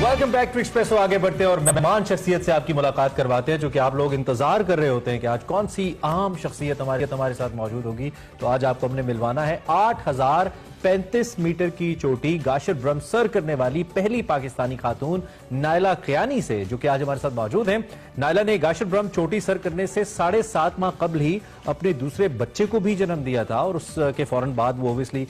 Welcome back to espresso. आगे बढ़ते हैं और मेहमान शख्सियत से आपकी मुलाकात करवाते हैं, जो कि आप लोग इंतजार कर रहे होते हैं कि आज कौन सी अहम शख्सियत हमारे साथ मौजूद होगी। तो आज आपको हमने मिलवाना है 8035 मीटर की चोटी गाशर ब्रह्म सर करने वाली पहली पाकिस्तानी खातून नायला कियानी से, जो कि आज हमारे साथ मौजूद हैं। नायला ने गाशर ब्रह्म चोटी सर करने से 7.5 माह कबल ही अपने दूसरे बच्चे को भी जन्म दिया था और उसके फौरन बाद वो ओब्वियसली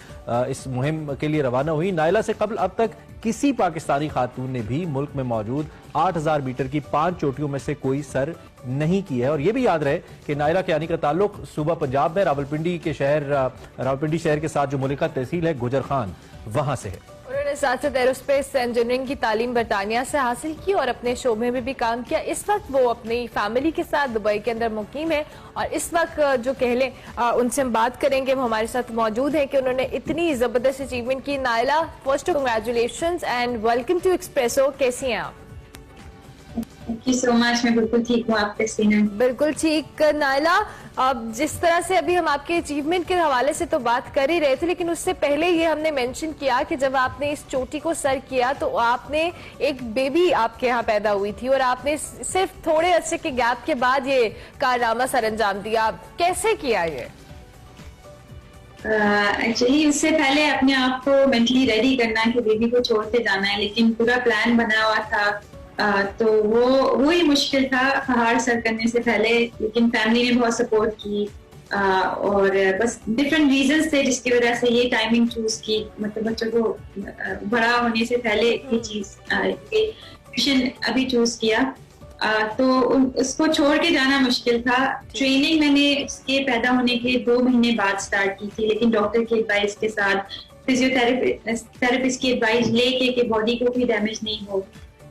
इस मुहिम के लिए रवाना हुई। नायला से कबल अब तक किसी पाकिस्तानी खातून ने भी मुल्क में मौजूद 8000 मीटर की 5 चोटियों में से कोई सर नहीं की है। और यह भी याद रहे कि नायला कियानी का ताल्लुक सूबा पंजाब में रावलपिंडी शहर के साथ जो मुलिका तहसील है गुजर खान, वहां से है। उन्होंने साथ साथ एरोस्पेस इंजीनियरिंग की तालीम बरतानिया से हासिल की और अपने शोबे में भी काम किया। इस वक्त वो अपनी फैमिली के साथ दुबई के अंदर मुकीम है और इस वक्त जो कह लें उनसे हम बात करेंगे। वो हमारे साथ मौजूद है कि उन्होंने इतनी जबरदस्त अचीवमेंट की। Naila, first congratulations and welcome to Expresso. कैसी हैं आप? Thank you so much. मैं बिल्कुल ठीक हूँ, आप कैसी हैं? बिल्कुल ठीक। नायला, अब जिस तरह से अभी हम आपके अचीवमेंट के हवाले से तो बात कर ही रहे थे, लेकिन उससे पहले ये हमने मेंशन किया कि जब आपने इस चोटी को सर किया तो आपने एक बेबी आपके यहाँ पैदा हुई थी और आपने सिर्फ थोड़े अरसे के गैप के बाद ये कारनामा सर अंजाम दिया। कैसे किया ये? एक्चुअली उससे पहले अपने आप को मेंटली रेडी करना है कि बेबी को छोड़ के जाना है, लेकिन पूरा प्लान बना हुआ था। तो वो ही मुश्किल था पहाड़ सर करने से पहले, लेकिन फैमिली ने बहुत सपोर्ट की और बस डिफरेंट रीजंस थे जिसकी वजह से ये टाइमिंग चूज की। मतलब बच्चों को बड़ा होने से पहले ये चीज मिशन अभी चूज किया। तो उसको छोड़ के जाना मुश्किल था। ट्रेनिंग मैंने उसके पैदा होने के 2 महीने बाद स्टार्ट की थी, लेकिन डॉक्टर की एडवाइस के साथ, फिजियोथेरेपिस्ट की एडवाइस लेके कि बॉडी को भी डैमेज नहीं हो।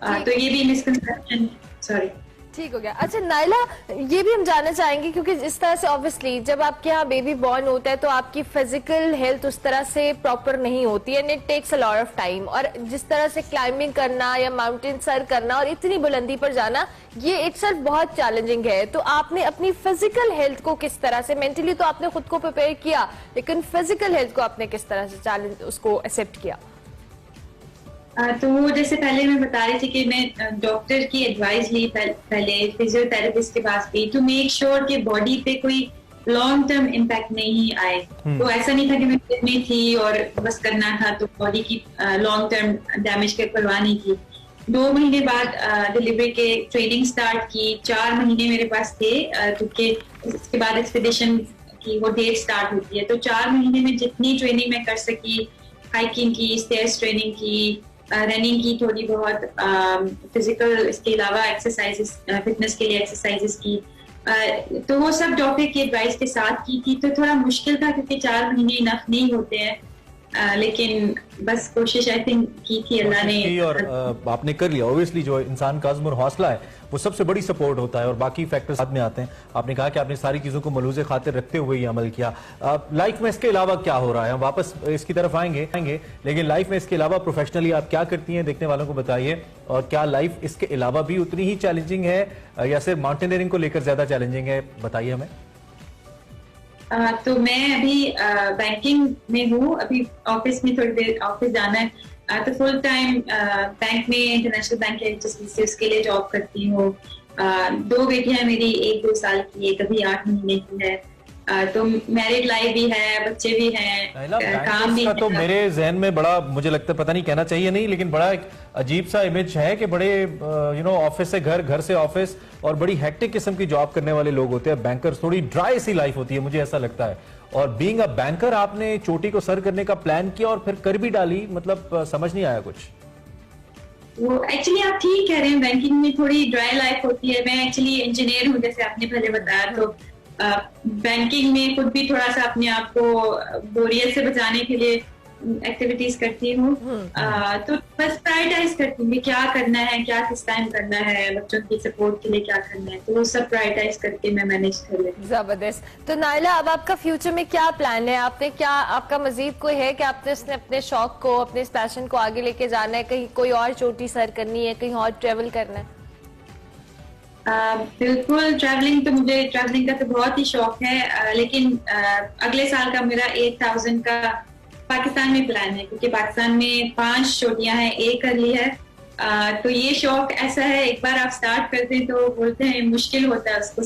तो ये भी मिसकंसेप्शन, सॉरी, ठीक हो गया। अच्छा नायला, ये भी हम जानना चाहेंगे क्योंकि इस तरह से ऑब्वियसली जब आपके यहाँ बेबी बॉर्न होता है तो आपकी फिजिकल हेल्थ उस तरह से प्रॉपर नहीं होती है, it takes a lot of time. और जिस तरह से क्लाइंबिंग करना या माउंटेन सर करना और इतनी बुलंदी पर जाना, ये इटसेल्फ बहुत चैलेंजिंग है। तो आपने अपनी फिजिकल हेल्थ को किस तरह से, मेंटली तो आपने खुद को प्रिपेयर किया, लेकिन फिजिकल हेल्थ को आपने किस तरह से चैलेंज उसको एक्सेप्ट किया? तो वो जैसे पहले मैं बता रही थी कि मैं डॉक्टर की एडवाइस ली, पहले फिजियोथेरेपिस्ट के पास गई टू मेक श्योर कि बॉडी पे कोई लॉन्ग टर्म इम्पैक्ट नहीं आए। तो ऐसा नहीं था कि मैं फिट में थी और बस करना था, तो बॉडी की लॉन्ग टर्म डैमेज की परवाह नहीं की। 2 महीने बाद डिलीवरी के ट्रेनिंग स्टार्ट की। 4 महीने मेरे पास थे क्योंकि उसके बाद एक्सपीडिशन की वो डेट स्टार्ट होती है। तो 4 महीने में जितनी ट्रेनिंग मैं कर सकी, हाइकिंग की, स्टेयर्स ट्रेनिंग की, रनिंग की थोड़ी बहुत, फिजिकल इसके अलावा एक्सरसाइजेस, फिटनेस के लिए एक्सरसाइजेस की, तो वो सब डॉक्टर की एडवाइस के साथ की थी। तो थोड़ा मुश्किल था क्योंकि 4 महीने इनफ नहीं होते हैं, लेकिन बस कोशिश आई थिंक की थी अल्लाह ने, और आपने कर लिया। ऑब्वियसली जो इंसान का अज़्म और हौसला है वो सबसे बड़ी सपोर्ट होता है और बाकी फैक्टर्स साथ में आते हैं। आपने कहा कि आपने सारी चीजों को मलूज़े खातिर रखते हुए ही अमल किया। लाइफ में इसके अलावा क्या हो रहा है, हम वापस इसकी तरफ आएंगे, लेकिन लाइफ में इसके अलावा प्रोफेशनली आप क्या करती हैं, देखने वालों को बताइए। और क्या लाइफ इसके अलावा भी उतनी ही चैलेंजिंग है या सिर्फ माउंटेनियरिंग को लेकर ज्यादा चैलेंजिंग है, बताइए हमें। तो मैं अभी बैंकिंग में हूँ, अभी ऑफिस में थोड़ी देर ऑफिस जाना है। तो फुल टाइम बैंक में, इंटरनेशनल बैंक के HSBC, उसके लिए जॉब करती हूँ। 2 बेटियां हैं मेरी, एक 2 साल की, एक अभी 8 महीने की है। तो मैरिड लाइफ भी है, बच्चे भी हैं, काम भी है। तो मेरे जहन में बड़ा, मुझे लगता है, पता नहीं कहना चाहिए नहीं, लेकिन बड़ा एक अजीब सा इमेज है कि बड़े ऑफिस से घर, घर से ऑफिस और बड़ी हेक्टिक किस्म की जॉब करने वाले लोग होते हैं बैंकर्स। थोड़ी ड्राई सी लाइफ होती है, मुझे ऐसा लगता है। और बीइंग अ बैंकर आपने चोटी को सर करने का प्लान किया और फिर कर भी डाली, मतलब समझ नहीं आया कुछ। वो एक्चुअली आप ठीक कह रहे हैं, बैंकिंग में थोड़ी ड्राई लाइफ होती है। मैं एक्चुअली इंजीनियर हूँ, जैसे आपने पहले बताया, तो बैंकिंग में खुद भी थोड़ा सा अपने आप को बोरियत से बचाने के लिए एक्टिविटीज करती हूँ। तो बस प्रायोरिटाइज करती हूँ क्या करना है, क्या किस टाइम करना है, बच्चों की सपोर्ट के लिए क्या करना है, तो वो सब प्रायोरिटाइज करके मैं मैनेज कर लेती हूँ। जबरदस्त। तो नायला, अब आपका फ्यूचर में क्या प्लान है? आपने क्या, आपका मजीद कोई है कि आपने अपने शौक को, अपने इस पैशन को आगे लेके जाना है, कहीं कोई और चोटी सर करनी है, कहीं और ट्रेवल करना है? बिल्कुल, ट्रैवलिंग तो मुझे, ट्रैवलिंग का तो बहुत ही शौक है, लेकिन अगले साल का मेरा 8000 का पाकिस्तान में प्लान है, क्योंकि पाकिस्तान में 5 चोटियां हैं, एक कर ली है तो ये शौक ऐसा है, एक बार आप स्टार्ट करते हैं तो बोलते हैं मुश्किल होता है उसको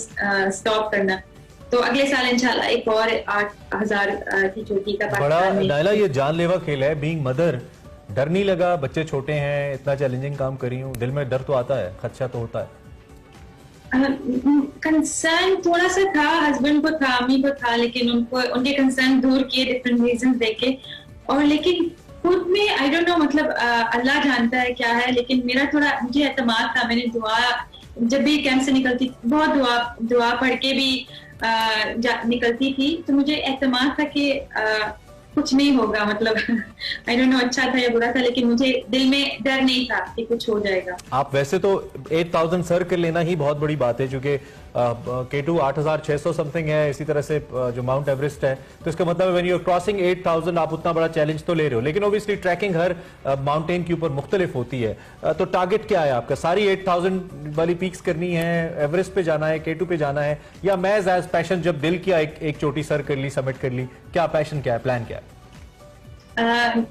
स्टॉप करना। तो अगले साल इंशाल्लाह एक और 8,000 की चोटी का बड़ा पाकिस्तान में। नायला, ये जानलेवा खेल है बीइंग मदर। डर नहीं लगा? बच्चे छोटे हैं, इतना चैलेंजिंग काम कर रही हूँ, दिल में डर तो आता है, खदशा तो होता है? कंसर्न थोड़ा सा था, हस्बैंड को था, अम्मी को था, लेकिन उनके कंसर्न दूर किए डिफरेंट रीजन देके। और लेकिन खुद में आई डोंट नो, मतलब अल्लाह जानता है क्या है, लेकिन मेरा थोड़ा मुझे एतमाद था। मैंने दुआ जब भी कैंप से निकलती बहुत दुआ पढ़ के भी निकलती थी, तो मुझे एतमाद था कि कुछ नहीं होगा, मतलब आई डोंट नो अच्छा था या बुरा था, लेकिन मुझे दिल में डर नहीं था कि कुछ हो जाएगा। आप वैसे तो 8,000 सर कर लेना ही बहुत बड़ी बात है, क्योंकि K2 8,600 समथिंग है, इसी तरह से जो माउंट एवरेस्ट है, तो इसका मतलब व्हेन यू आर क्रॉसिंग 8,000 आप उतना बड़ा चैलेंज तो ले रहे हो। लेकिन ऑब्वियसली ट्रैकिंग हर माउंटेन के ऊपर मुख्तलिफ होती है, तो टारगेट क्या है आपका? सारी 8,000 वाली पीक्स करनी है, एवरेस्ट पे जाना है, K2 पे जाना है, या मैज एज पैशन जब दिल किया एक चोटी सर कर ली, सबमिट कर ली? क्या पैशन, क्या है प्लान, क्या है?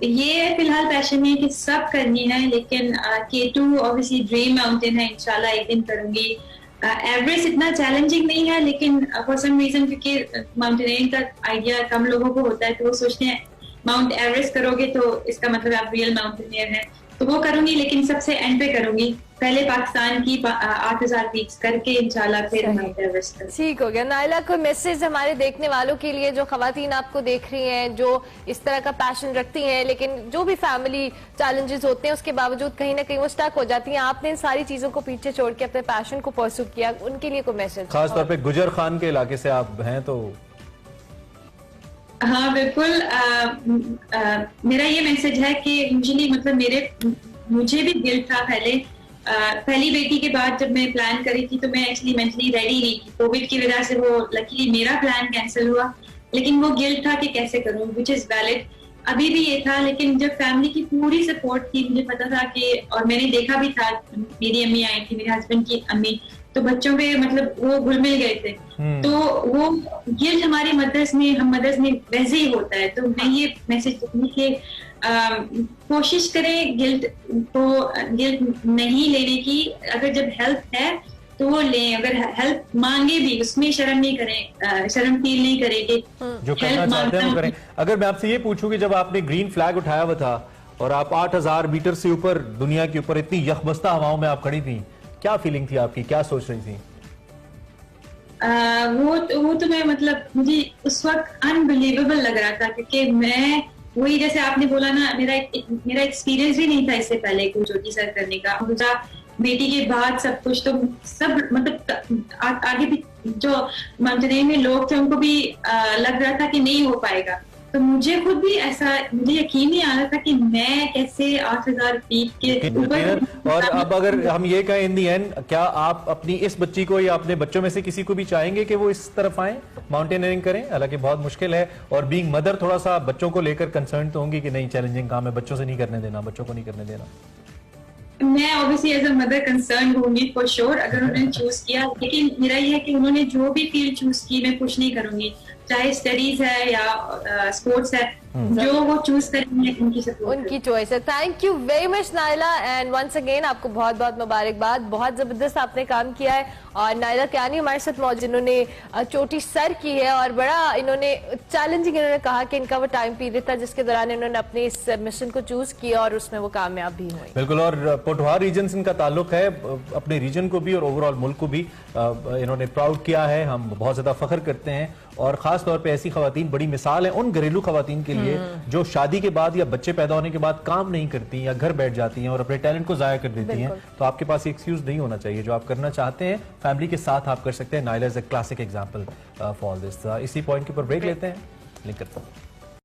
ये फिलहाल पैशन है कि सब करनी है, लेकिन K2 ऑब्वियसली ड्रीम माउंटेन है, इंशाल्लाह एक दिन करूंगी। एवरेस्ट इतना चैलेंजिंग नहीं है, लेकिन फॉर सम रीजन क्योंकि माउंटेनियरिंग का आइडिया कम लोगों को होता है, तो वो सोचते हैं माउंट एवरेस्ट करोगे तो इसका मतलब आप रियल माउंटेनियर हैं, तो वो करूंगी, लेकिन सबसे एंड पे करूंगी। पहले पाकिस्तान की 8,000 पीक्स करके इंशाल्लाह फिर माउंट एवरेस्ट करूंगी। ठीक हो गया। नायला, कोई मैसेज हमारे देखने वालों के लिए, जो खवातीन आपको देख रही हैं, जो इस तरह का पैशन रखती हैं, लेकिन जो भी फैमिली चैलेंजेस होते हैं उसके बावजूद कहीं ना कहीं वो स्टक हो जाती हैं, आपने इन सारी चीजों को पीछे छोड़ के अपने पैशन को परस्यू किया, उनके लिए कोई मैसेज? खासतौर पे गुजर खान के इलाके से आप हैं तो। हाँ बिल्कुल, मेरा ये मैसेज है कि यूजुअली मतलब मुझे भी गिल्ट था पहले। पहली बेटी के बाद जब मैं प्लान करी थी तो मैं एक्चुअली मेंटली रेडी नहीं थी, कोविड की वजह से वो लकीली मेरा प्लान कैंसिल हुआ, लेकिन वो गिल्ट था कि कैसे करूं, विच इज वैलिड, अभी भी ये था। लेकिन जब फैमिली की पूरी सपोर्ट थी, मुझे पता था कि, और मैंने देखा भी था, मेरी अम्मी आई थी, मेरे हस्बैंड की अम्मी, तो बच्चों पे मतलब वो घुल मिल गए थे, तो वो गिल्ट हमारी मदर्स में वैसे ही होता है। तो मैं ये मैसेज दूंगी कि कोशिश करें गिल्ट नहीं लेने की। अगर जब हेल्प है तो वो लें, अगर हेल्प मांगे भी उसमें शर्म नहीं करें, शर्म फील नहीं करेंगे, जो करना चाहते हैं वो करें। अगर मैं आपसे ये पूछूं कि जब आपने ग्रीन फ्लैग उठाया हुआ था और आप 8,000 मीटर से ऊपर दुनिया के ऊपर इतनी यखबस्ता हवाओं में आप खड़ी थी, क्या फीलिंग थी आपकी, क्या सोच रही थी? वो तो मैं मतलब मुझे उस वक्त अनबिलीवेबल लग रहा था, क्योंकि मैं वही जैसे आपने बोला ना, मेरा एक्सपीरियंस भी नहीं था इससे पहले कोई चोटी सर करने का। मुझे बेटी के बाद सब कुछ, तो सब मतलब आगे भी जो माउंटेनियरिंग में लोग थे उनको भी लग रहा था कि नहीं हो पाएगा। तो मुझे खुद भी ऐसा, मुझे यकीन नहीं आ रहा था कि मैं कैसे 8,000 फीट के ऊपर। और अब अगर हम ये कहें इन दी एंड, क्या आप अपनी इस बच्ची को या अपने बच्चों में से किसी को भी चाहेंगे कि वो इस तरफ आए, माउंटेनियरिंग करें? हालांकि बहुत मुश्किल है, और बीइंग मदर थोड़ा सा बच्चों को लेकर कंसर्न तो होंगी कि नहीं चैलेंजिंग काम है, बच्चों से नहीं करने देना, बच्चों को नहीं करने देना। मैं obviously as a mother concern होंगी फॉर श्योर, अगर उन्होंने चूज किया। लेकिन मेरा ये है कि उन्होंने जो भी फील्ड चूज की मैं कुछ नहीं करूंगी, चाहे स्टडीज है या स्पोर्ट्स है, जो वो चूज करेंगे उनकी सपोर्ट, उनकी चॉइस है। Thank you very much Naila, and once again आपको बहुत बहुत मुबारकबाद, बहुत जबरदस्त आपने काम किया है। और नायला कियानी हमारे साथ मौजूद, जिन्होंने चोटी सर की है, और बड़ा इन्होंने चैलेंजिंग, इन्होंने कहा कि इनका वो टाइम पीरियड था जिसके दौरान इन्होंने अपने इस मिशन को चूज किया और उसमें वो कामयाब भी हुए। बिल्कुल, और पोठवार रीजन से इनका ताल्लुक है, अपने रीजन को भी और ओवरऑल मुल्क को भी इन्होंने प्राउड किया है, हम बहुत ज्यादा फख्र करते हैं। और खास तौर पे ऐसी खवातीन बड़ी मिसाल है उन घरेलू खवातीन के लिए जो शादी के बाद या बच्चे पैदा होने के बाद काम नहीं करती या घर बैठ जाती हैं और अपने टैलेंट को जाया कर देती हैं। तो आपके पास एक्सक्यूज नहीं होना चाहिए, जो आप करना चाहते हैं फैमिली के साथ आप कर सकते हैं। Naila is a classic example for this. इसी पॉइंट के ऊपर ब्रेक लेते हैं, लिंक करता हूं।